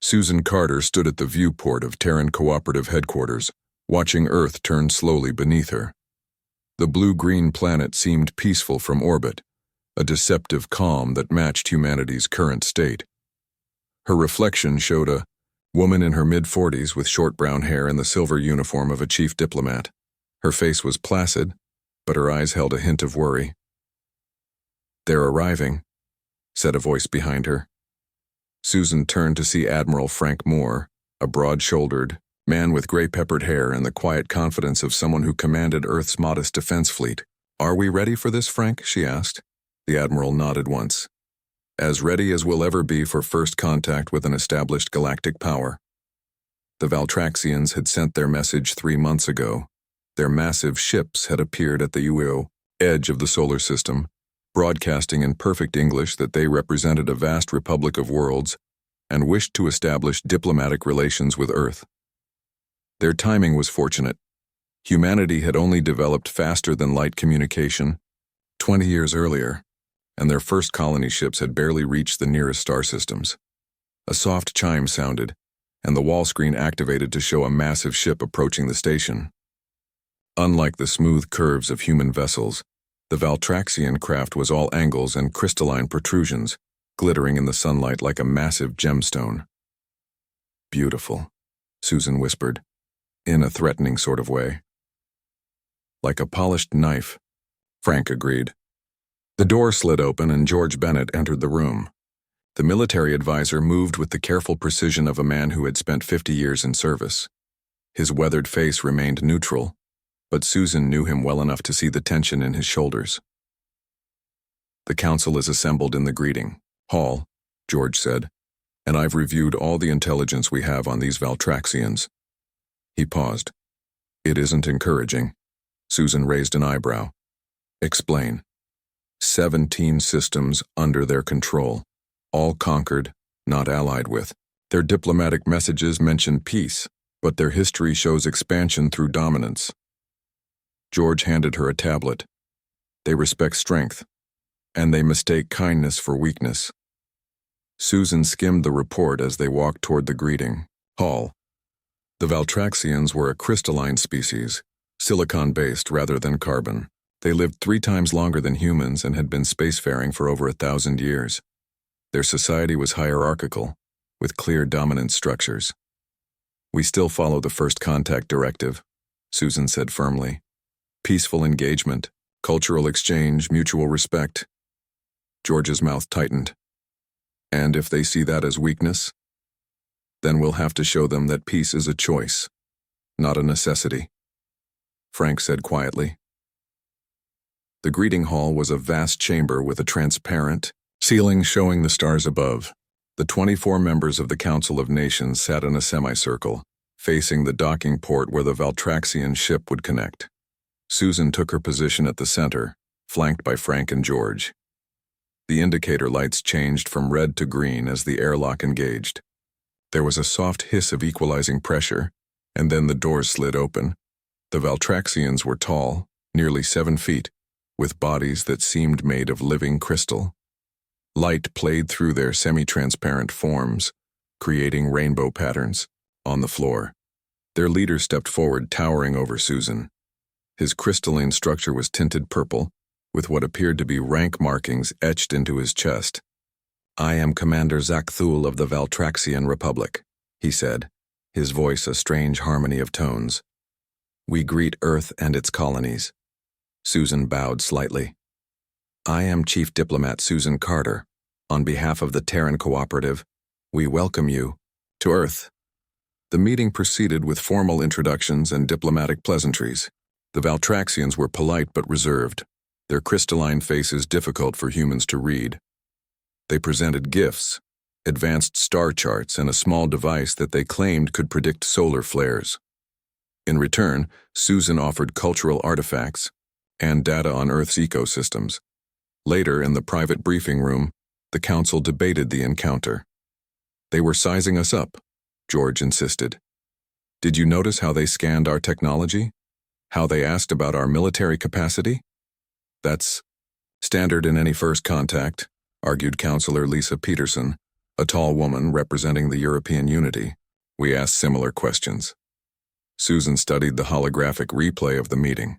Susan Carter stood at the viewport of Terran Cooperative Headquarters, watching Earth turn slowly beneath her. The blue-green planet seemed peaceful from orbit, a deceptive calm that matched humanity's current state. Her reflection showed a woman in her mid-40s with short brown hair and the silver uniform of a chief diplomat. Her face was placid, but her eyes held a hint of worry. "They're arriving," said a voice behind her. Susan turned to see Admiral Frank Moore, a broad-shouldered man with gray-peppered hair and the quiet confidence of someone who commanded Earth's modest defense fleet. "Are we ready for this, Frank?" she asked. The Admiral nodded once. "As ready as we'll ever be for first contact with an established galactic power." The Valtraxians had sent their message 3 months ago. Their massive ships had appeared at the UO edge of the solar system, broadcasting in perfect English that they represented a vast republic of worlds and wished to establish diplomatic relations with Earth. Their timing was fortunate. Humanity had only developed faster-than-light communication 20 years earlier, and their first colony ships had barely reached the nearest star systems. A soft chime sounded, and the wall screen activated to show a massive ship approaching the station. Unlike the smooth curves of human vessels, the Valtraxian craft was all angles and crystalline protrusions, glittering in the sunlight like a massive gemstone. "Beautiful," Susan whispered, in a threatening sort of way. "Like a polished knife," Frank agreed. The door slid open and George Bennett entered the room. The military advisor moved with the careful precision of a man who had spent 50 years in service. His weathered face remained neutral, but Susan knew him well enough to see the tension in his shoulders. "The council is assembled in the greeting hall," George said, "and I've reviewed all the intelligence we have on these Valtraxians." He paused. "It isn't encouraging." Susan raised an eyebrow. "Explain." 17 systems under their control, all conquered, not allied with. Their diplomatic messages mention peace, but their history shows expansion through dominance. George handed her a tablet. "They respect strength, and they mistake kindness for weakness." Susan skimmed the report as they walked toward the greeting hall. The Valtraxians were a crystalline species, silicon-based rather than carbon. They lived 3 times longer than humans and had been spacefaring for over 1,000 years. Their society was hierarchical, with clear dominance structures. "We still follow the First Contact Directive," Susan said firmly. "Peaceful engagement, cultural exchange, mutual respect." George's mouth tightened. "And if they see that as weakness, then we'll have to show them that peace is a choice, not a necessity," Frank said quietly. The greeting hall was a vast chamber with a transparent ceiling showing the stars above. The 24 members of the Council of Nations sat in a semicircle, facing the docking port where the Valtraxian ship would connect. Susan took her position at the center, flanked by Frank and George. The indicator lights changed from red to green as the airlock engaged. There was a soft hiss of equalizing pressure, and then the doors slid open. The Valtraxians were tall, nearly 7 feet, with bodies that seemed made of living crystal. Light played through their semi-transparent forms, creating rainbow patterns on the floor. Their leader stepped forward, towering over Susan. His crystalline structure was tinted purple, with what appeared to be rank markings etched into his chest. "I am Commander Zakthul of the Valtraxian Republic," he said, his voice a strange harmony of tones. "We greet Earth and its colonies." Susan bowed slightly. "I am Chief Diplomat Susan Carter. On behalf of the Terran Cooperative, we welcome you to Earth." The meeting proceeded with formal introductions and diplomatic pleasantries. The Valtraxians were polite but reserved, their crystalline faces difficult for humans to read. They presented gifts, advanced star charts, and a small device that they claimed could predict solar flares. In return, Susan offered cultural artifacts and data on Earth's ecosystems. Later, in the private briefing room, the council debated the encounter. "They were sizing us up," George insisted. "Did you notice how they scanned our technology? How they asked about our military capacity?" "That's standard in any first contact," argued Counselor Lisa Peterson, a tall woman representing the European unity. We asked similar questions. Susan studied the holographic replay of the meeting.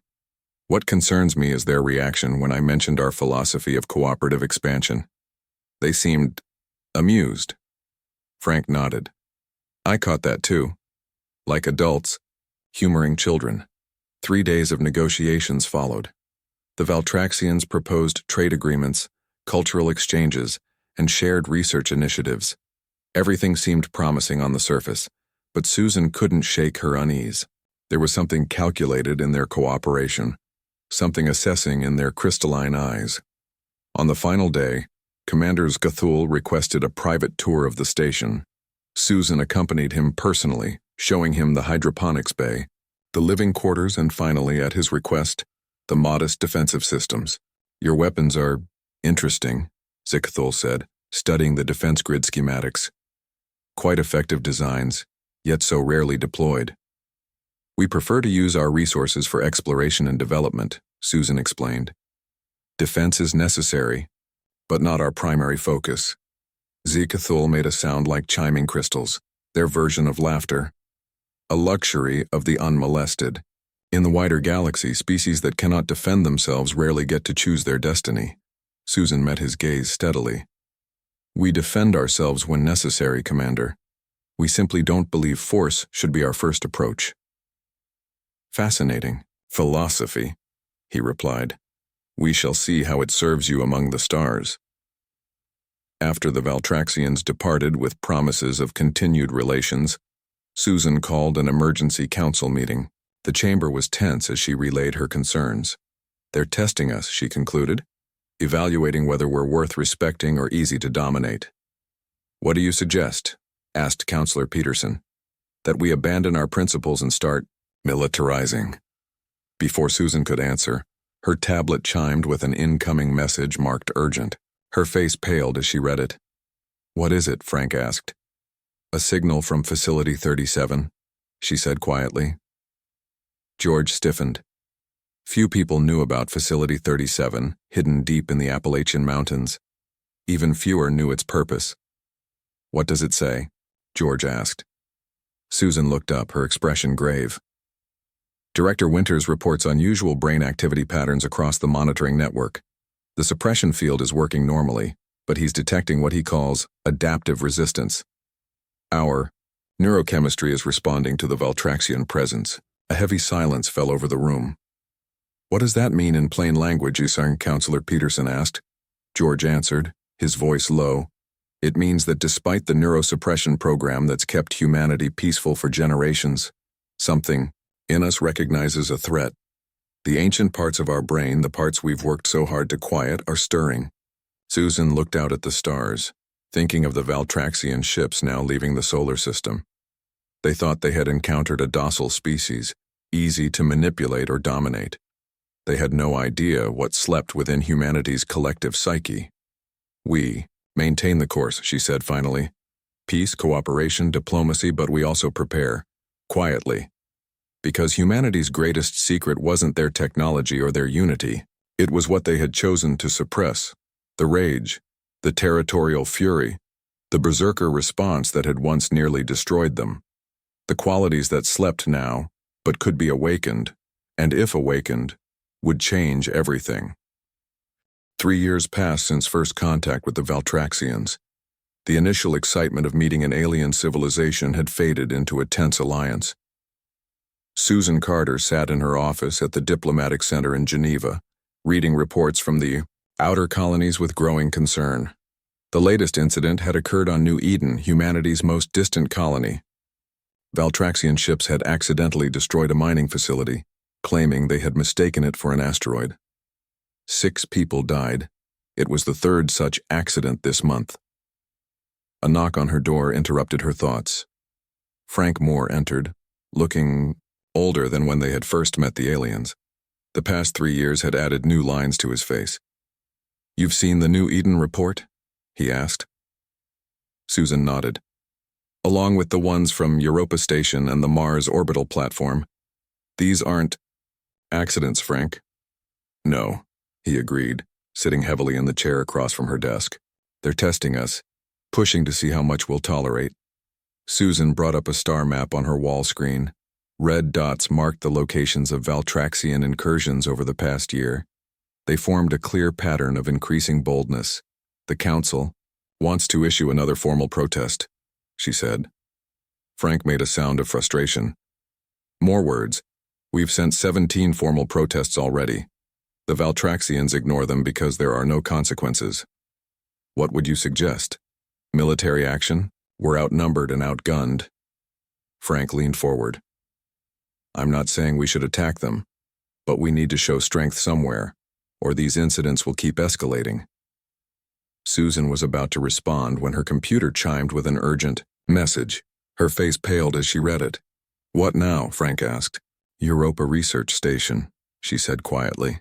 What concerns me is their reaction when I mentioned our philosophy of cooperative expansion. They seemed amused. Frank nodded. I caught that too. Like adults, humoring children. 3 days of negotiations followed. The Valtraxians proposed trade agreements, cultural exchanges, and shared research initiatives. Everything seemed promising on the surface, but Susan couldn't shake her unease. There was something calculated in their cooperation, something assessing in their crystalline eyes. On the final day, Commander Zgathul requested a private tour of the station. Susan accompanied him personally, showing him the hydroponics bay, the living quarters, and finally, at his request, the modest defensive systems. Your weapons are interesting, Zgathul said, studying the defense grid schematics. Quite effective designs, yet so rarely deployed. We prefer to use our resources for exploration and development, Susan explained. Defense is necessary, but not our primary focus. Zgathul made a sound like chiming crystals, their version of laughter. A luxury of the unmolested. In the wider galaxy, species that cannot defend themselves rarely get to choose their destiny. Susan met his gaze steadily. We defend ourselves when necessary, Commander. We simply don't believe force should be our first approach. Fascinating. Philosophy, he replied. We shall see how it serves you among the stars. After the Valtraxians departed with promises of continued relations, Susan called an emergency council meeting. The chamber was tense as she relayed her concerns. They're testing us, she concluded, evaluating whether we're worth respecting or easy to dominate. What do you suggest? Asked Counselor Peterson. That we abandon our principles and start militarizing. Before Susan could answer, her tablet chimed with an incoming message marked urgent. Her face paled as she read it. What is it? Frank asked. A signal from Facility 37, she said quietly. George stiffened. Few people knew about Facility 37, hidden deep in the Appalachian Mountains. Even fewer knew its purpose. What does it say? George asked. Susan looked up, her expression grave. Director Winters reports unusual brain activity patterns across the monitoring network. The suppression field is working normally, but he's detecting what he calls adaptive resistance. Our neurochemistry is responding to the Valtraxian presence. A heavy silence fell over the room. What does that mean in plain language, Counselor Peterson asked. George answered, his voice low. It means that despite the neurosuppression program that's kept humanity peaceful for generations, something in us recognizes a threat. The ancient parts of our brain, the parts we've worked so hard to quiet, are stirring. Susan looked out at the stars, thinking of the Valtraxian ships now leaving the solar system. They thought they had encountered a docile species, easy to manipulate or dominate. They had no idea what slept within humanity's collective psyche. We maintain the course, she said finally. Peace, cooperation, diplomacy, but we also prepare, quietly. Because humanity's greatest secret wasn't their technology or their unity. It was what they had chosen to suppress. The rage, the territorial fury, the berserker response that had once nearly destroyed them. The qualities that slept now, but could be awakened, and if awakened, would change everything. 3 years passed since first contact with the Valtraxians. The initial excitement of meeting an alien civilization had faded into a tense alliance. Susan Carter sat in her office at the Diplomatic Center in Geneva, reading reports from the outer colonies with growing concern. The latest incident had occurred on New Eden, humanity's most distant colony. Valtraxian ships had accidentally destroyed a mining facility, claiming they had mistaken it for an asteroid. 6 people died. It was the 3rd such accident this month. A knock on her door interrupted her thoughts. Frank Moore entered, looking older than when they had first met the aliens. The past 3 years had added new lines to his face. You've seen the New Eden report? He asked. Susan nodded. Along with the ones from Europa Station and the Mars orbital platform. These aren't accidents, Frank. No, he agreed, sitting heavily in the chair across from her desk. They're testing us, pushing to see how much we'll tolerate. Susan brought up a star map on her wall screen. Red dots marked the locations of Valtraxian incursions over the past year. They formed a clear pattern of increasing boldness. The Council wants to issue another formal protest, she said. Frank made a sound of frustration. More words. We've sent 17 formal protests already. The Valtraxians ignore them because there are no consequences. What would you suggest? Military action? We're outnumbered and outgunned. Frank leaned forward. I'm not saying we should attack them, but we need to show strength somewhere, or these incidents will keep escalating. Susan was about to respond when her computer chimed with an urgent message. Her face paled as she read it. What now? Frank asked. Europa Research Station, she said quietly.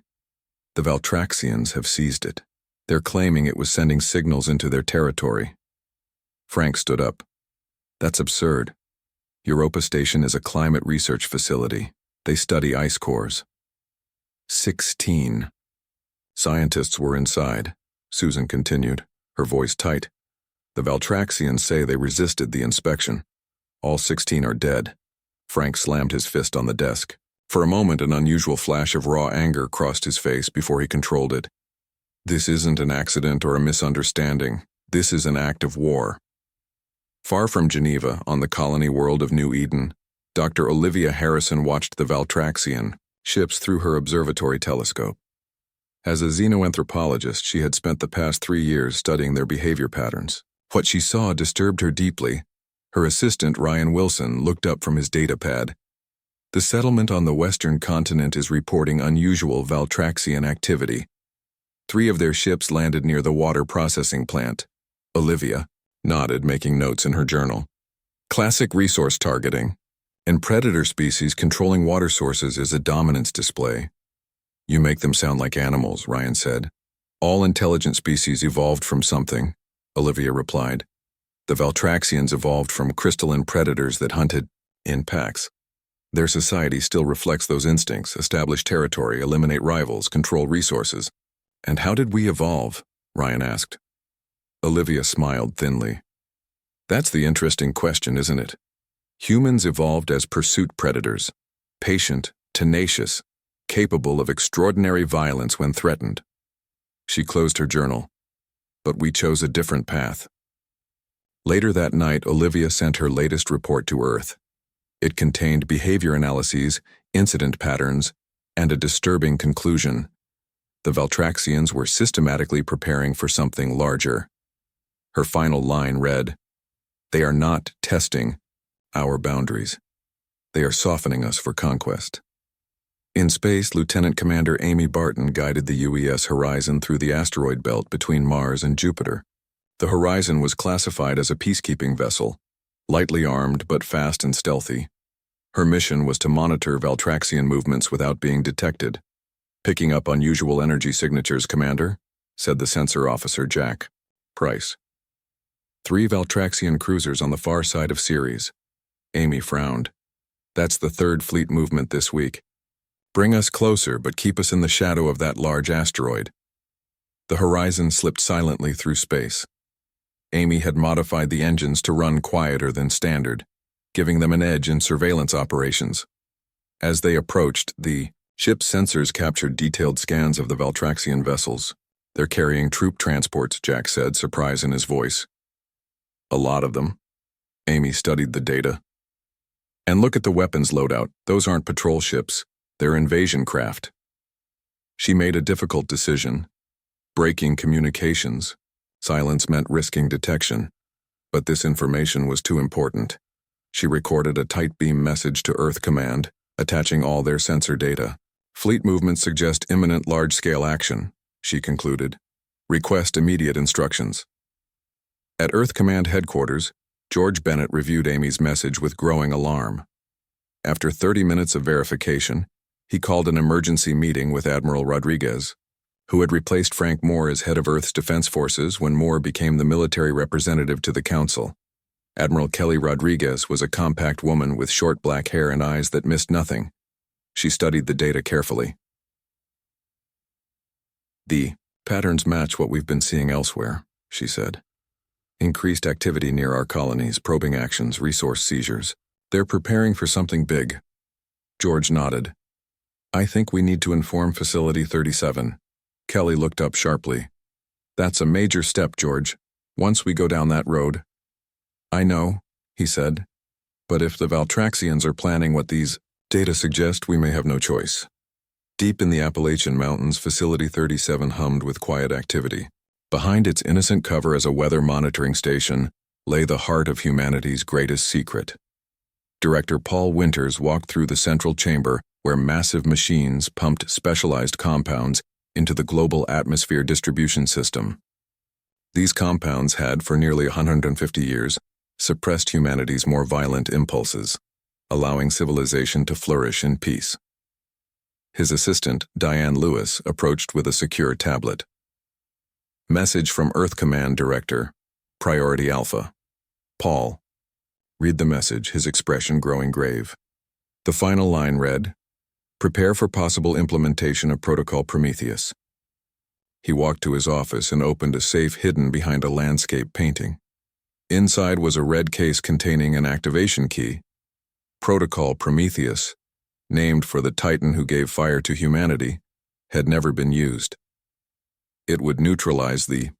The Valtraxians have seized it. They're claiming it was sending signals into their territory. Frank stood up. That's absurd. Europa Station is a climate research facility. They study ice cores. 16 scientists were inside, Susan continued, her voice tight. The Valtraxians say they resisted the inspection. All 16 are dead. Frank slammed his fist on the desk. For a moment, an unusual flash of raw anger crossed his face before he controlled it. This isn't an accident or a misunderstanding. This is an act of war. Far from Geneva, on the colony world of New Eden, Dr. Olivia Harrison watched the Valtraxian ships through her observatory telescope. As a xenoanthropologist, she had spent the past 3 years studying their behavior patterns. What she saw disturbed her deeply. Her assistant, Ryan Wilson, looked up from his datapad. The settlement on the western continent is reporting unusual Valtraxian activity. 3 of their ships landed near the water processing plant. Olivia nodded, making notes in her journal. Classic resource targeting. In predator species, controlling water sources is a dominance display. You make them sound like animals, Ryan said. All intelligent species evolved from something, Olivia replied. The Valtraxians evolved from crystalline predators that hunted in packs. Their society still reflects those instincts: establish territory, eliminate rivals, control resources. And how did we evolve? Ryan asked. Olivia smiled thinly. That's the interesting question, isn't it? Humans evolved as pursuit predators, patient, tenacious, capable of extraordinary violence when threatened. She closed her journal. But we chose a different path. Later that night, Olivia sent her latest report to Earth. It contained behavior analyses, incident patterns, and a disturbing conclusion. The Valtraxians were systematically preparing for something larger. Her final line read, "They are not testing our boundaries. They are softening us for conquest." In space, Lieutenant Commander Amy Barton guided the UES Horizon through the asteroid belt between Mars and Jupiter. The Horizon was classified as a peacekeeping vessel, lightly armed but fast and stealthy. Her mission was to monitor Valtraxian movements without being detected. "Picking up unusual energy signatures, Commander," said the sensor officer Jack Price. 3 Valtraxian cruisers on the far side of Ceres. Amy frowned. "That's the 3rd fleet movement this week. Bring us closer, but keep us in the shadow of that large asteroid." The Horizon slipped silently through space. Amy had modified the engines to run quieter than standard, giving them an edge in surveillance operations. As they approached, the ship's sensors captured detailed scans of the Valtraxian vessels. "They're carrying troop transports," Jack said, surprise in his voice. "A lot of them." Amy studied the data. "And look at the weapons loadout. Those aren't patrol ships. They're invasion craft." She made a difficult decision. Breaking communications. Silence meant risking detection. But this information was too important. She recorded a tight beam message to Earth Command, attaching all their sensor data. "Fleet movements suggest imminent large-scale action," she concluded. "Request immediate instructions." At Earth Command headquarters, George Bennett reviewed Amy's message with growing alarm. After 30 minutes of verification, he called an emergency meeting with Admiral Rodriguez, who had replaced Frank Moore as head of Earth's Defense Forces when Moore became the military representative to the Council. Admiral Kelly Rodriguez was a compact woman with short black hair and eyes that missed nothing. She studied the data carefully. "The patterns match what we've been seeing elsewhere," she said. Increased activity near our colonies, probing actions, resource seizures. They're preparing for something big. George nodded. I think we need to inform Facility 37. Kelly looked up sharply. That's a major step, George. Once we go down that road. I know, he said. But if the Valtraxians are planning what these data suggest, we may have no choice. Deep in the Appalachian Mountains, Facility 37 hummed with quiet activity. Behind its innocent cover as a weather monitoring station lay the heart of humanity's greatest secret. Director Paul Winters walked through the central chamber where massive machines pumped specialized compounds into the global atmosphere distribution system. These compounds had, for nearly 150 years, suppressed humanity's more violent impulses, allowing civilization to flourish in peace. His assistant, Diane Lewis, approached with a secure tablet. Message from Earth Command Director, Priority Alpha. Paul. Read the message, his expression growing grave. The final line read, Prepare for possible implementation of Protocol Prometheus. He walked to his office and opened a safe hidden behind a landscape painting. Inside was a red case containing an activation key. Protocol Prometheus, named for the Titan who gave fire to humanity, had never been used. It would neutralize the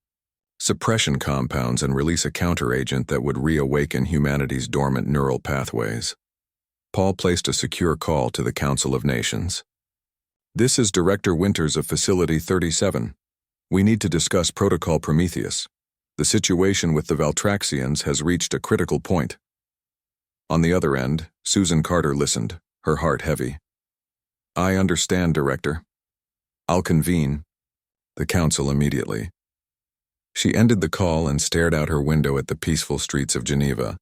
suppression compounds and release a counteragent that would reawaken humanity's dormant neural pathways. Paul placed a secure call to the Council of Nations. This is Director Winters of Facility 37. We need to discuss Protocol Prometheus. The situation with the Valtraxians has reached a critical point. On the other end, Susan Carter listened, her heart heavy. I understand, Director. I'll convene the council immediately. She ended the call and stared out her window at the peaceful streets of Geneva.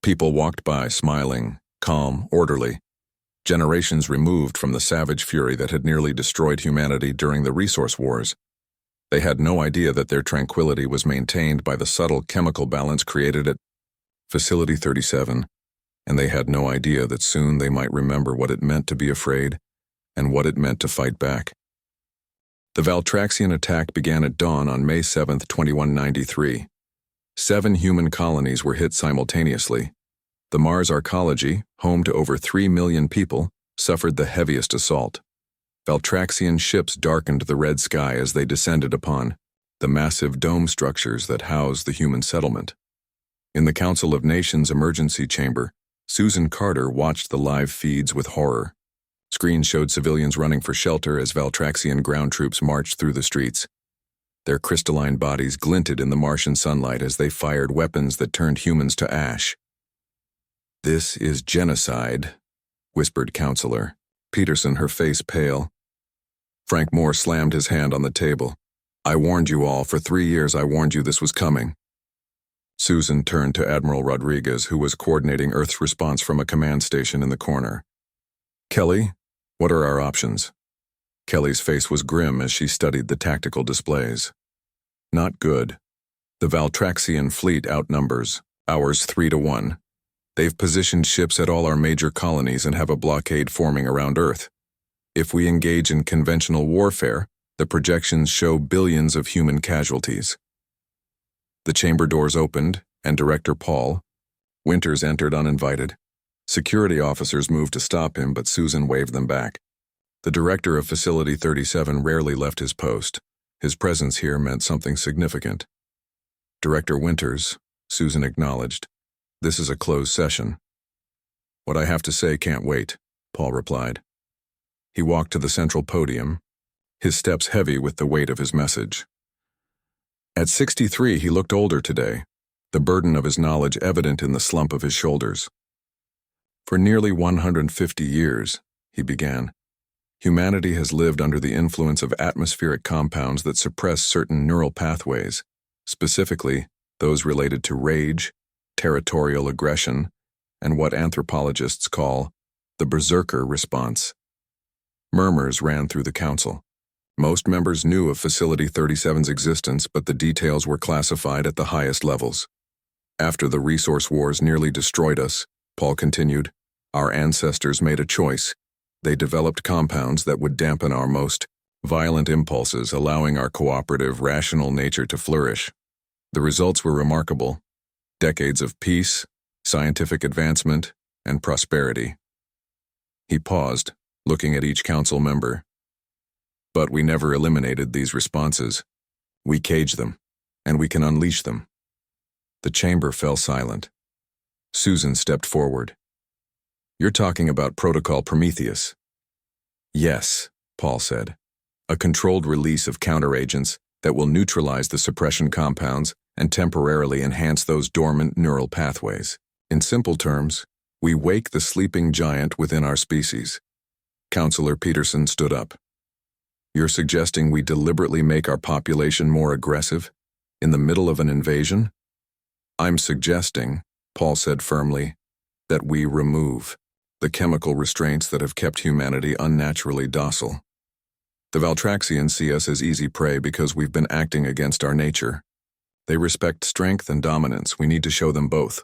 People walked by, smiling, calm, orderly. Generations removed from the savage fury that had nearly destroyed humanity during the resource wars. They had no idea that their tranquility was maintained by the subtle chemical balance created at Facility 37, and they had no idea that soon they might remember what it meant to be afraid and what it meant to fight back. The Valtraxian attack began at dawn on May 7, 2193. 7 human colonies were hit simultaneously. The Mars Arcology, home to over 3 million people, suffered the heaviest assault. Valtraxian ships darkened the red sky as they descended upon the massive dome structures that house the human settlement. In the Council of Nations emergency chamber, Susan Carter watched the live feeds with horror. Screens showed civilians running for shelter as Valtraxian ground troops marched through the streets. Their crystalline bodies glinted in the Martian sunlight as they fired weapons that turned humans to ash. This is genocide, whispered Counselor Peterson, her face pale. Frank Moore slammed his hand on the table. I warned you all. For 3 years I warned you this was coming. Susan turned to Admiral Rodriguez, who was coordinating Earth's response from a command station in the corner. Kelly, what are our options? Kelly's face was grim as she studied the tactical displays. Not good. The Valtraxian fleet outnumbers, ours 3-1. They've positioned ships at all our major colonies and have a blockade forming around Earth. If we engage in conventional warfare, the projections show billions of human casualties. The chamber doors opened, and Director Paul Winters entered uninvited. Security officers moved to stop him, but Susan waved them back. The director of Facility 37 rarely left his post. His presence here meant something significant. Director Winters, Susan acknowledged. This is a closed session. What I have to say can't wait, Paul replied. He walked to the central podium, his steps heavy with the weight of his message. At 63, he looked older today, the burden of his knowledge evident in the slump of his shoulders. For nearly 150 years, he began, humanity has lived under the influence of atmospheric compounds that suppress certain neural pathways, specifically those related to rage, territorial aggression, and what anthropologists call the berserker response. Murmurs ran through the council. Most members knew of Facility 37's existence, but the details were classified at the highest levels. After the resource wars nearly destroyed us, Paul continued, our ancestors made a choice. They developed compounds that would dampen our most violent impulses, allowing our cooperative, rational nature to flourish. The results were remarkable. Decades of peace, scientific advancement, and prosperity. He paused, looking at each council member. But we never eliminated these responses. We cage them, and we can unleash them. The chamber fell silent. Susan stepped forward. You're talking about Protocol Prometheus. Yes, Paul said. A controlled release of counteragents that will neutralize the suppression compounds and temporarily enhance those dormant neural pathways. In simple terms, we wake the sleeping giant within our species. Counselor Peterson stood up. You're suggesting we deliberately make our population more aggressive, in the middle of an invasion? I'm suggesting, Paul said firmly, that we remove the chemical restraints that have kept humanity unnaturally docile. The Valtraxians see us as easy prey because we've been acting against our nature. They respect strength and dominance. We need to show them both.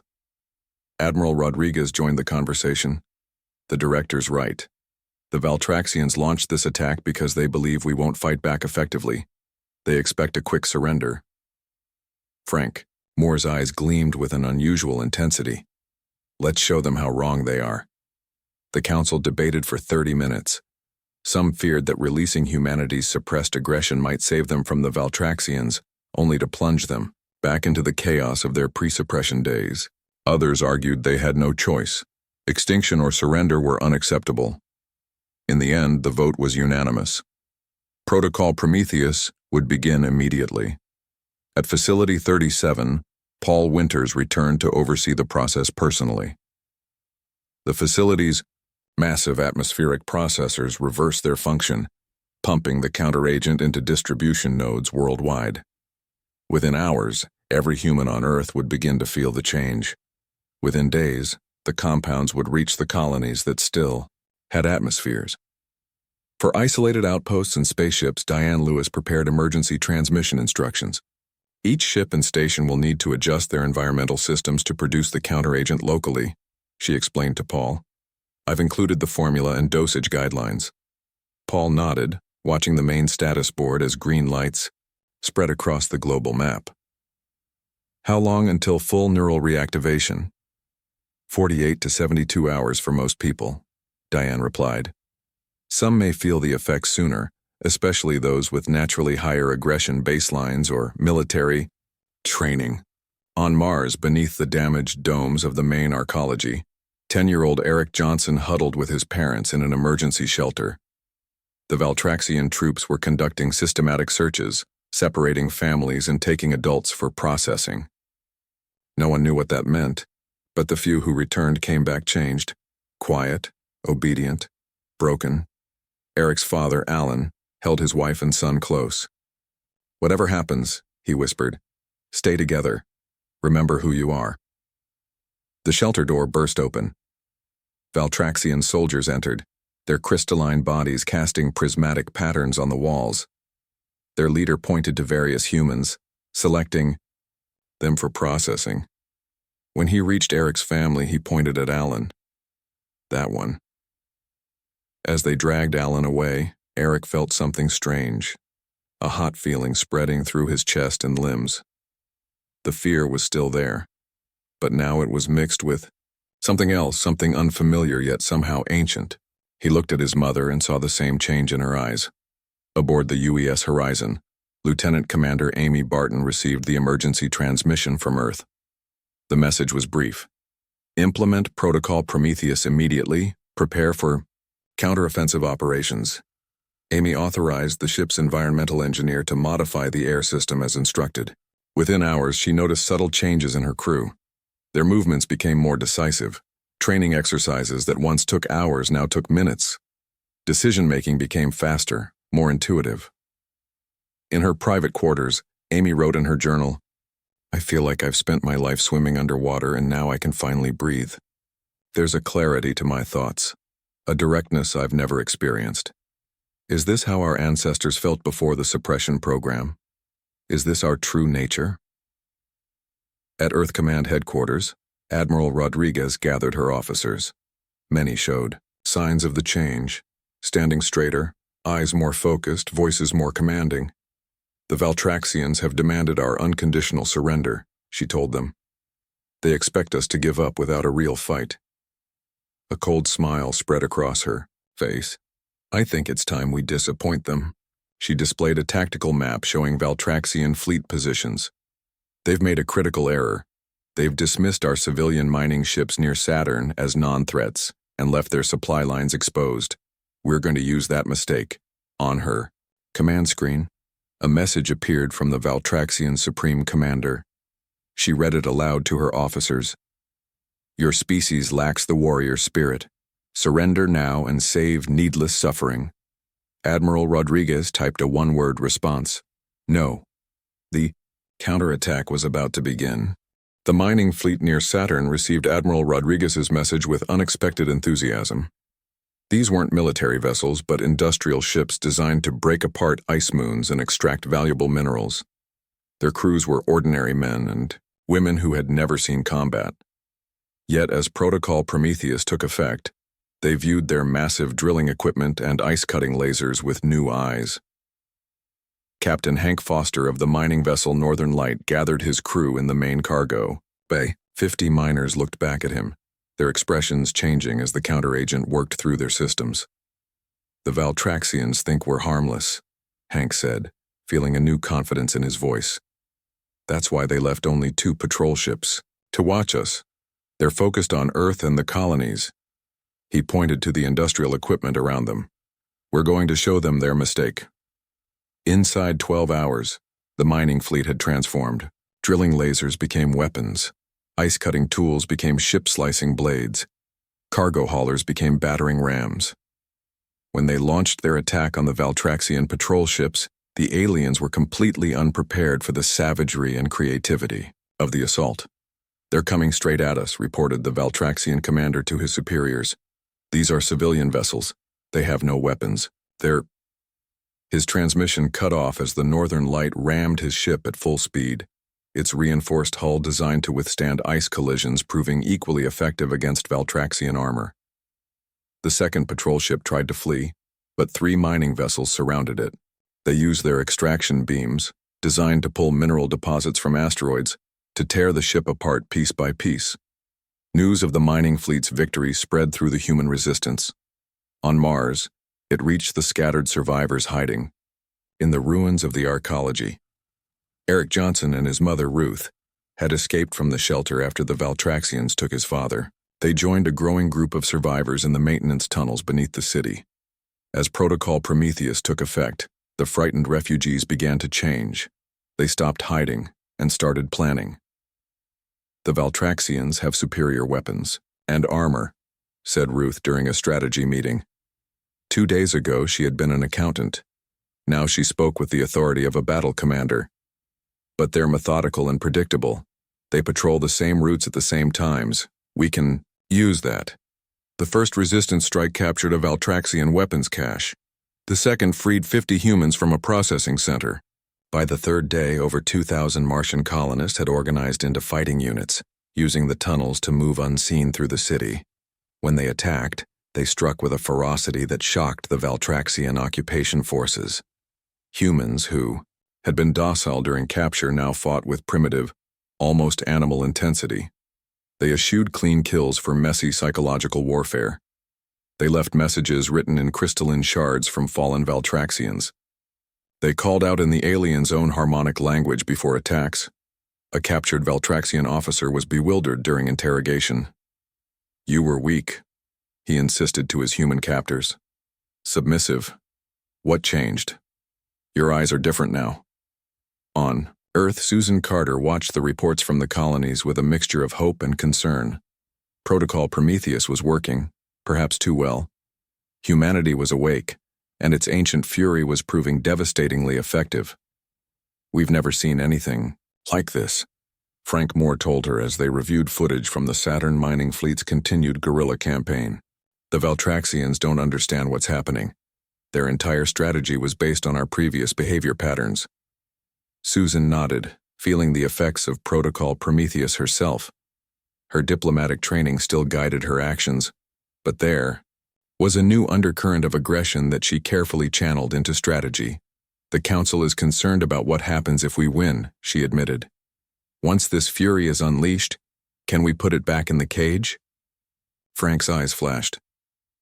Admiral Rodriguez joined the conversation. The director's right. The Valtraxians launched this attack because they believe we won't fight back effectively. They expect a quick surrender. Frank, Moore's eyes gleamed with an unusual intensity. Let's show them how wrong they are. The council debated for 30 minutes. Some feared that releasing humanity's suppressed aggression might save them from the Valtraxians, only to plunge them back into the chaos of their pre-suppression days. Others argued they had no choice. Extinction or surrender were unacceptable. In the end, the vote was unanimous. Protocol Prometheus would begin immediately. At Facility 37, Paul Winters returned to oversee the process personally. The facility's massive atmospheric processors reversed their function, pumping the counteragent into distribution nodes worldwide. Within hours, every human on Earth would begin to feel the change. Within days, the compounds would reach the colonies that still had atmospheres. For isolated outposts and spaceships, Diane Lewis prepared emergency transmission instructions. Each ship and station will need to adjust their environmental systems to produce the counteragent locally, she explained to Paul. I've included the formula and dosage guidelines. Paul nodded, watching the main status board as green lights spread across the global map. How long until full neural reactivation? 48 to 72 hours for most people, Diane replied. Some may feel the effects sooner, especially those with naturally higher aggression baselines or military training. On Mars, beneath the damaged domes of the main arcology, 10-year-old Eric Johnson huddled with his parents in an emergency shelter. The Valtraxian troops were conducting systematic searches, separating families and taking adults for processing. No one knew what that meant, but the few who returned came back changed, quiet, obedient, broken. Eric's father, Alan, held his wife and son close. Whatever happens, he whispered, stay together. Remember who you are. The shelter door burst open. Valtraxian soldiers entered, their crystalline bodies casting prismatic patterns on the walls. Their leader pointed to various humans, selecting them for processing. When he reached Eric's family, he pointed at Alan. That one. As they dragged Alan away, Eric felt something strange, a hot feeling spreading through his chest and limbs. The fear was still there, but now it was mixed with something else, something unfamiliar yet somehow ancient. He looked at his mother and saw the same change in her eyes. Aboard the UES Horizon, Lieutenant Commander Amy Barton received the emergency transmission from Earth. The message was brief. Implement Protocol Prometheus immediately. Prepare for counteroffensive operations. Amy authorized the ship's environmental engineer to modify the air system as instructed. Within hours, she noticed subtle changes in her crew. Their movements became more decisive. Training exercises that once took hours now took minutes. Decision-making became faster, more intuitive. In her private quarters, Amy wrote in her journal, I feel like I've spent my life swimming underwater and now I can finally breathe. There's a clarity to my thoughts, a directness I've never experienced. Is this how our ancestors felt before the suppression program? Is this our true nature? At Earth Command headquarters, Admiral Rodriguez gathered her officers. Many showed signs of the change, standing straighter, eyes more focused, voices more commanding. The Valtraxians have demanded our unconditional surrender, she told them. They expect us to give up without a real fight. A cold smile spread across her face. I think it's time we disappoint them. She displayed a tactical map showing Valtraxian fleet positions. They've made a critical error. They've dismissed our civilian mining ships near Saturn as non-threats and left their supply lines exposed. We're going to use that mistake. On her command screen, a message appeared from the Valtraxian Supreme Commander. She read it aloud to her officers. Your species lacks the warrior spirit. Surrender now and save needless suffering. Admiral Rodriguez typed a one-word response. No. The counterattack was about to begin. The mining fleet near Saturn received Admiral Rodriguez's message with unexpected enthusiasm. These weren't military vessels, but industrial ships designed to break apart ice moons and extract valuable minerals. Their crews were ordinary men and women who had never seen combat. Yet as Protocol Prometheus took effect, they viewed their massive drilling equipment and ice-cutting lasers with new eyes. Captain Hank Foster of the mining vessel Northern Light gathered his crew in the main cargo bay. 50 miners looked back at him, their expressions changing as the counteragent worked through their systems. The Valtraxians think we're harmless, Hank said, feeling a new confidence in his voice. That's why they left only 2 patrol ships, to watch us. They're focused on Earth and the colonies. He pointed to the industrial equipment around them. We're going to show them their mistake. Inside 12 hours, the mining fleet had transformed. Drilling lasers became weapons. Ice-cutting tools became ship-slicing blades. Cargo haulers became battering rams. When they launched their attack on the Valtraxian patrol ships, the aliens were completely unprepared for the savagery and creativity of the assault. They're coming straight at us, reported the Valtraxian commander to his superiors. These are civilian vessels. They have no weapons. His transmission cut off as the Northern Light rammed his ship at full speed, its reinforced hull designed to withstand ice collisions proving equally effective against Valtraxian armor. The second patrol ship tried to flee, but 3 mining vessels surrounded it. They used their extraction beams, designed to pull mineral deposits from asteroids, to tear the ship apart piece by piece. News of the mining fleet's victory spread through the human resistance. On Mars, it reached the scattered survivors hiding in the ruins of the arcology. Eric Johnson and his mother, Ruth, had escaped from the shelter after the Valtraxians took his father. They joined a growing group of survivors in the maintenance tunnels beneath the city. As Protocol Prometheus took effect, the frightened refugees began to change. They stopped hiding and started planning. The Valtraxians have superior weapons and armor, said Ruth during a strategy meeting. 2 days ago, she had been an accountant. Now she spoke with the authority of a battle commander. But they're methodical and predictable. They patrol the same routes at the same times. We can use that. The first resistance strike captured a Valtraxian weapons cache. The second freed 50 humans from a processing center. By the 3rd day, over 2,000 Martian colonists had organized into fighting units, using the tunnels to move unseen through the city. When they attacked, they struck with a ferocity that shocked the Valtraxian occupation forces. Humans who had been docile during capture now fought with primitive, almost animal intensity. They eschewed clean kills for messy psychological warfare. They left messages written in crystalline shards from fallen Valtraxians. They called out in the aliens' own harmonic language before attacks. A captured Valtraxian officer was bewildered during interrogation. You were weak, he insisted to his human captors. Submissive. What changed? Your eyes are different now. On Earth, Susan Carter watched the reports from the colonies with a mixture of hope and concern. Protocol Prometheus was working, perhaps too well. Humanity was awake, and its ancient fury was proving devastatingly effective. We've never seen anything like this, Frank Moore told her as they reviewed footage from the Saturn mining fleet's continued guerrilla campaign. The Valtraxians don't understand what's happening. Their entire strategy was based on our previous behavior patterns. Susan nodded, feeling the effects of Protocol Prometheus herself. Her diplomatic training still guided her actions, but there was a new undercurrent of aggression that she carefully channeled into strategy. The Council is concerned about what happens if we win, she admitted. Once this fury is unleashed, can we put it back in the cage? Frank's eyes flashed.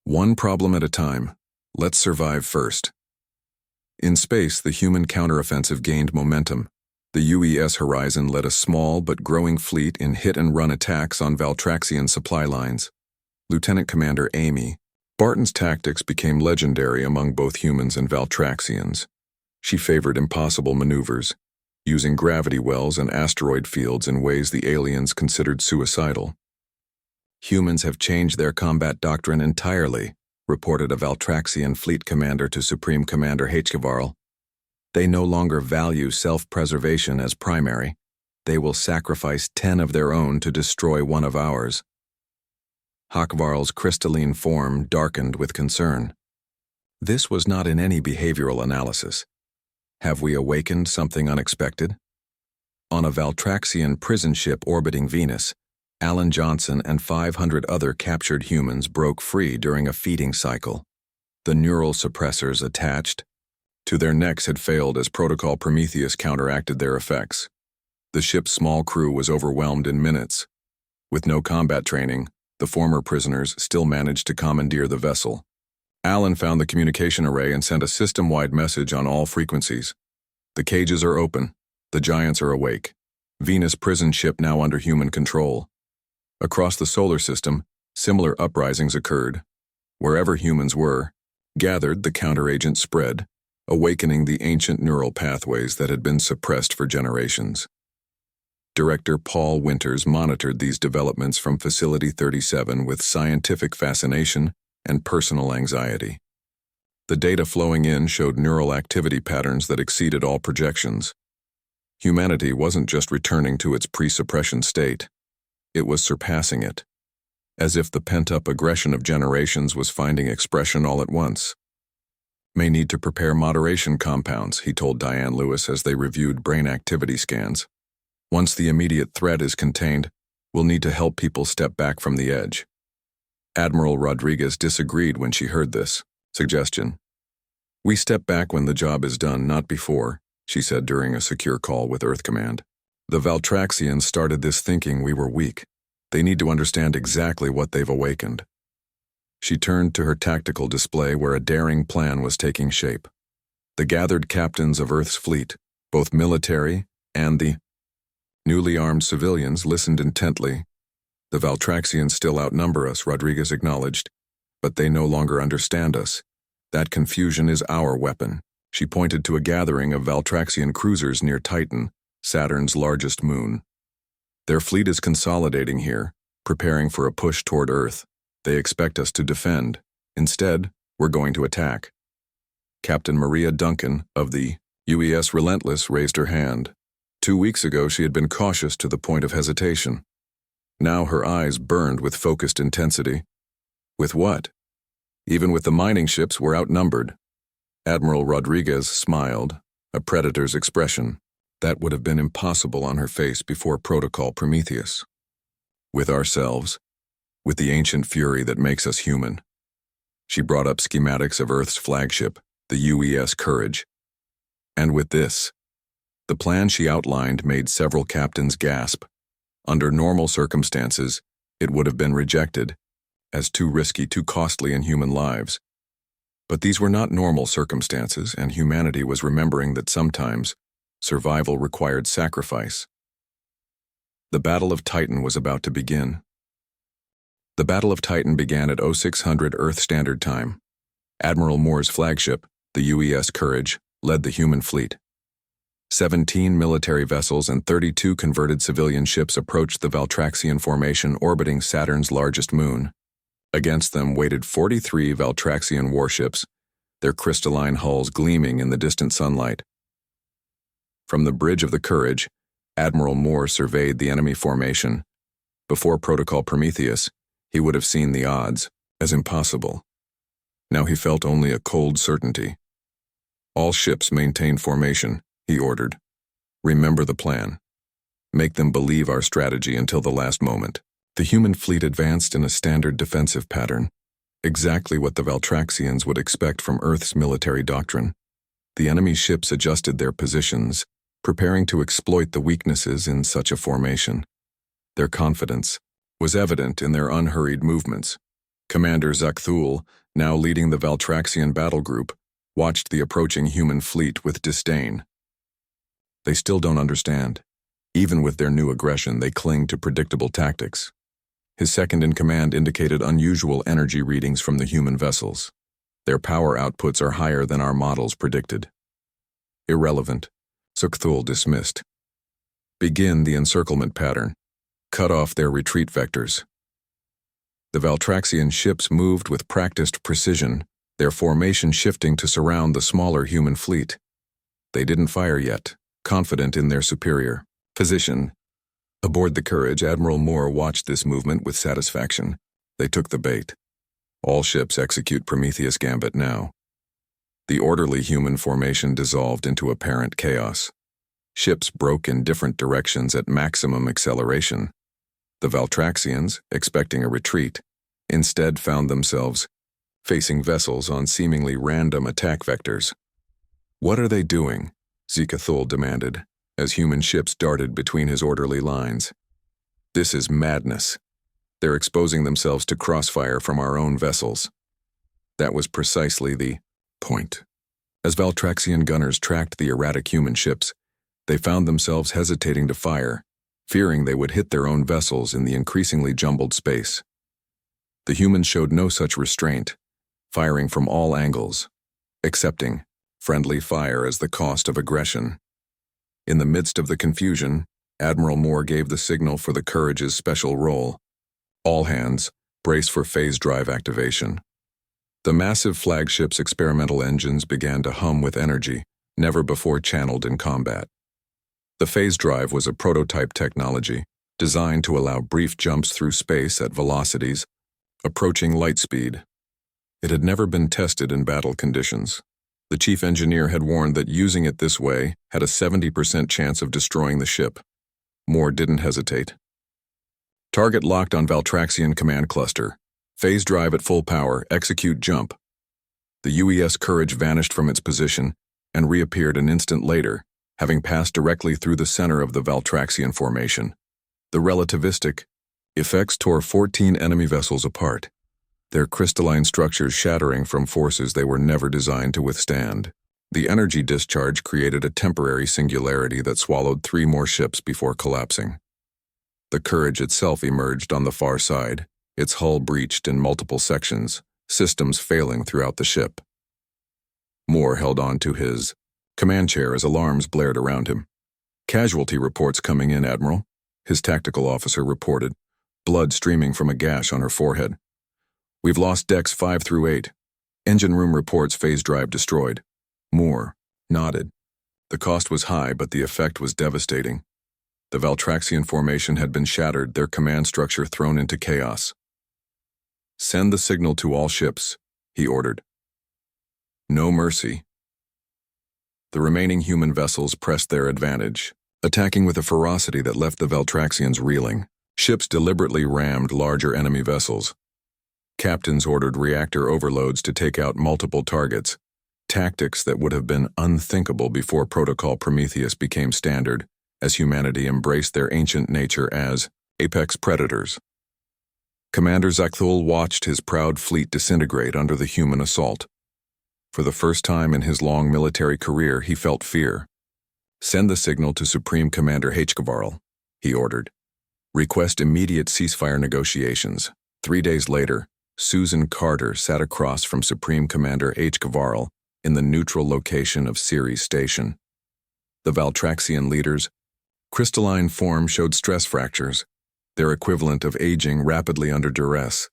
One problem at a time. Let's survive first. In space, the human counteroffensive gained momentum. The UES Horizon led a small but growing fleet in hit-and-run attacks on Valtraxian supply lines. Lieutenant Commander Amy Barton's tactics became legendary among both humans and Valtraxians. She favored impossible maneuvers, using gravity wells and asteroid fields in ways the aliens considered suicidal. Humans have changed their combat doctrine entirely, reported a Valtraxian fleet commander to Supreme Commander HFY. They no longer value self-preservation as primary. They will sacrifice 10 of their own to destroy one of ours. HFY's crystalline form darkened with concern. This was not in any behavioral analysis. Have we awakened something unexpected? On a Valtraxian prison ship orbiting Venus, Alan Johnson and 500 other captured humans broke free during a feeding cycle. The neural suppressors attached to their necks had failed as Protocol Prometheus counteracted their effects. The ship's small crew was overwhelmed in minutes. With no combat training, the former prisoners still managed to commandeer the vessel. Alan found the communication array and sent a system-wide message on all frequencies. The cages are open. The giants are awake. Venus prison ship now under human control. Across the solar system, similar uprisings occurred. Wherever humans were, gathered, the counteragent spread, awakening the ancient neural pathways that had been suppressed for generations. Director Paul Winters monitored these developments from Facility 37 with scientific fascination and personal anxiety. The data flowing in showed neural activity patterns that exceeded all projections. Humanity wasn't just returning to its pre-suppression state. It was surpassing it, as if the pent-up aggression of generations was finding expression all at once. May need to prepare moderation compounds, he told Diane Lewis as they reviewed brain activity scans. Once the immediate threat is contained, we'll need to help people step back from the edge. Admiral Rodriguez disagreed when she heard this suggestion. We step back when the job is done, not before, she said during a secure call with Earth Command. The Valtraxians started this thinking we were weak. They need to understand exactly what they've awakened. She turned to her tactical display where a daring plan was taking shape. The gathered captains of Earth's fleet, both military and the newly armed civilians, listened intently. The Valtraxians still outnumber us, Rodriguez acknowledged, but they no longer understand us. That confusion is our weapon. She pointed to a gathering of Valtraxian cruisers near Titan, Saturn's largest moon. Their fleet is consolidating here, preparing for a push toward Earth. They expect us to defend. Instead, we're going to attack. Captain Maria Duncan of the UES Relentless raised her hand. 2 weeks ago, she had been cautious to the point of hesitation. Now her eyes burned with focused intensity. With what? Even with the mining ships, we're outnumbered. Admiral Rodriguez smiled, a predator's expression. That would have been impossible on her face before Protocol Prometheus. With ourselves, with the ancient fury that makes us human. She brought up schematics of Earth's flagship, the UES Courage. And with this, the plan she outlined made several captains gasp. Under normal circumstances, it would have been rejected, as too risky, too costly in human lives. But these were not normal circumstances, and humanity was remembering that sometimes survival required sacrifice. The Battle of Titan was about to begin. The Battle of Titan began at 0600 Earth Standard Time. Admiral Moore's flagship, the UES Courage, led the human fleet. 17 military vessels and 32 converted civilian ships approached the Valtraxian formation orbiting Saturn's largest moon. Against them waited 43 Valtraxian warships, their crystalline hulls gleaming in the distant sunlight. From the bridge of the Courage, Admiral Moore surveyed the enemy formation. Before Protocol Prometheus, he would have seen the odds as impossible. Now he felt only a cold certainty. All ships maintain formation, he ordered. Remember the plan. Make them believe our strategy until the last moment. The human fleet advanced in a standard defensive pattern, exactly what the Valtraxians would expect from Earth's military doctrine. The enemy ships adjusted their positions, preparing to exploit the weaknesses in such a formation. Their confidence was evident in their unhurried movements. Commander Zakthul, now leading the Valtraxian battle group, watched the approaching human fleet with disdain. They still don't understand. Even with their new aggression, they cling to predictable tactics. His second-in-command indicated unusual energy readings from the human vessels. Their power outputs are higher than our models predicted. Irrelevant, Zakthul dismissed. Begin the encirclement pattern. Cut off their retreat vectors. The Valtraxian ships moved with practiced precision, their formation shifting to surround the smaller human fleet. They didn't fire yet, confident in their superior position. Aboard the Courage, Admiral Moore watched this movement with satisfaction. They took the bait. All ships execute Prometheus Gambit now. The orderly human formation dissolved into apparent chaos. Ships broke in different directions at maximum acceleration. The Valtraxians, expecting a retreat, instead found themselves facing vessels on seemingly random attack vectors. What are they doing? Zakthul demanded, as human ships darted between his orderly lines. This is madness. They're exposing themselves to crossfire from our own vessels. That was precisely the point. As Valtraxian gunners tracked the erratic human ships, they found themselves hesitating to fire, fearing they would hit their own vessels in the increasingly jumbled space. The humans showed no such restraint, firing from all angles, accepting friendly fire as the cost of aggression. In the midst of the confusion, Admiral Moore gave the signal for the Courage's special role. All hands, brace for phase drive activation. The massive flagship's experimental engines began to hum with energy, never before channeled in combat. The phase drive was a prototype technology designed to allow brief jumps through space at velocities approaching light speed. It had never been tested in battle conditions. The chief engineer had warned that using it this way had a 70% chance of destroying the ship. Moore didn't hesitate. Target locked on Valtraxian command cluster. Phase drive at full power, execute jump. The UES Courage vanished from its position and reappeared an instant later, having passed directly through the center of the Valtraxian formation. The relativistic effects tore 14 enemy vessels apart, their crystalline structures shattering from forces they were never designed to withstand. The energy discharge created a temporary singularity that swallowed 3 more ships before collapsing. The Courage itself emerged on the far side, its hull breached in multiple sections, systems failing throughout the ship. Moore held on to his command chair as alarms blared around him. Casualty reports coming in, Admiral, his tactical officer reported, blood streaming from a gash on her forehead. We've lost decks 5 through 8. Engine room reports phase drive destroyed. Moore nodded. The cost was high, but the effect was devastating. The Valtraxian formation had been shattered, their command structure thrown into chaos. Send the signal to all ships, he ordered. No mercy. The remaining human vessels pressed their advantage, attacking with a ferocity that left the Valtraxians reeling. Ships deliberately rammed larger enemy vessels. Captains ordered reactor overloads to take out multiple targets, tactics that would have been unthinkable before Protocol Prometheus became standard, as humanity embraced their ancient nature as apex predators. Commander Zakthul watched his proud fleet disintegrate under the human assault. For the first time in his long military career, he felt fear. Send the signal to Supreme Commander HFY, he ordered. Request immediate ceasefire negotiations. 3 days later, Susan Carter sat across from Supreme Commander HFY in the neutral location of Ceres Station. The Valtraxian leaders' crystalline form showed stress fractures, their equivalent of aging rapidly under duress.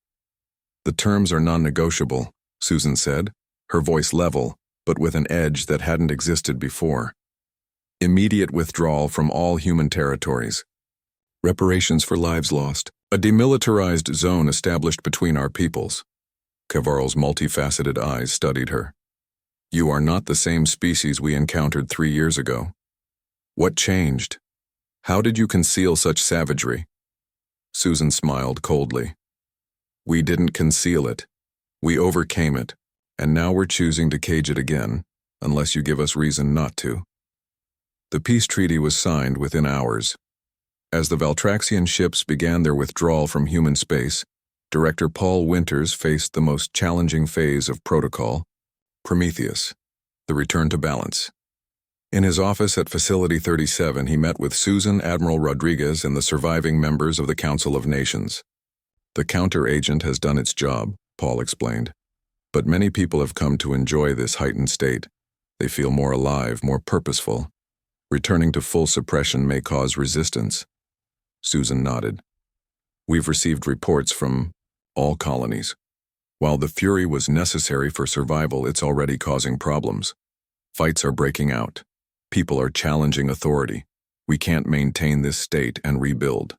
The terms are non-negotiable, Susan said, her voice level, but with an edge that hadn't existed before. Immediate withdrawal from all human territories. Reparations for lives lost. A demilitarized zone established between our peoples. Kavarl's multifaceted eyes studied her. You are not the same species we encountered 3 years ago. What changed? How did you conceal such savagery? Susan smiled coldly. We didn't conceal it. We overcame it, and now we're choosing to cage it again, unless you give us reason not to. The peace treaty was signed within hours. As the Valtraxian ships began their withdrawal from human space, Director Paul Winters faced the most challenging phase of protocol, Prometheus, the return to balance. In his office at Facility 37, he met with Susan Admiral Rodriguez and the surviving members of the Council of Nations. The counter-agent has done its job, Paul explained. But many people have come to enjoy this heightened state. They feel more alive, more purposeful. Returning to full suppression may cause resistance. Susan nodded. We've received reports from all colonies. While the fury was necessary for survival, it's already causing problems. Fights are breaking out. People are challenging authority. We can't maintain this state and rebuild.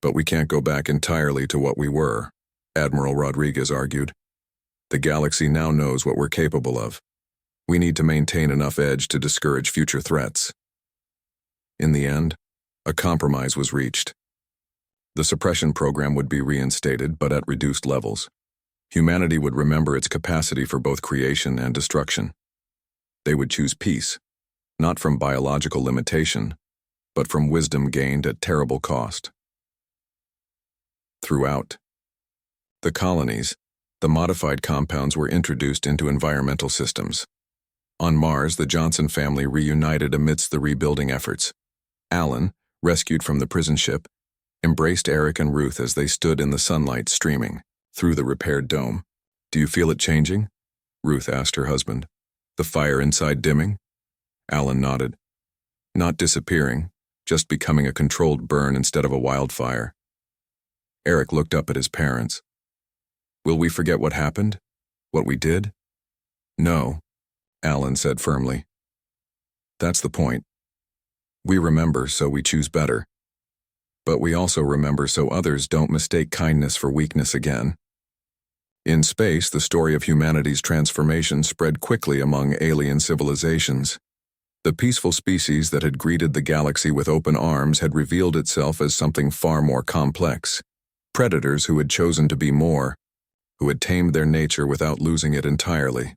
But we can't go back entirely to what we were, Admiral Rodriguez argued. The galaxy now knows what we're capable of. We need to maintain enough edge to discourage future threats. In the end, a compromise was reached. The suppression program would be reinstated, but at reduced levels. Humanity would remember its capacity for both creation and destruction. They would choose peace, not from biological limitation, but from wisdom gained at terrible cost. Throughout the colonies, the modified compounds were introduced into environmental systems. On Mars, the Johnson family reunited amidst the rebuilding efforts. Alan, rescued from the prison ship, embraced Eric and Ruth as they stood in the sunlight streaming through the repaired dome. "Do you feel it changing?" Ruth asked her husband. "The fire inside dimming?" Alan nodded. "Not disappearing, just becoming a controlled burn instead of a wildfire." Eric looked up at his parents. "Will we forget what happened? What we did?" "No," Alan said firmly. "That's the point. We remember, so we choose better. But we also remember so others don't mistake kindness for weakness again." In space, the story of humanity's transformation spread quickly among alien civilizations. The peaceful species that had greeted the galaxy with open arms had revealed itself as something far more complex. Predators who had chosen to be more, who had tamed their nature without losing it entirely.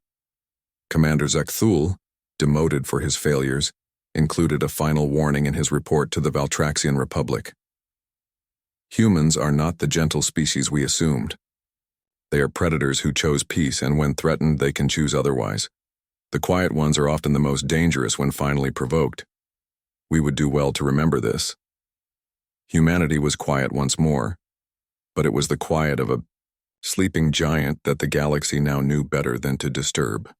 Commander Zakthul, demoted for his failures, included a final warning in his report to the Valtraxian Republic. Humans are not the gentle species we assumed. They are predators who chose peace, and when threatened, they can choose otherwise. The quiet ones are often the most dangerous when finally provoked. We would do well to remember this. Humanity was quiet once more, but it was the quiet of a sleeping giant that the galaxy now knew better than to disturb.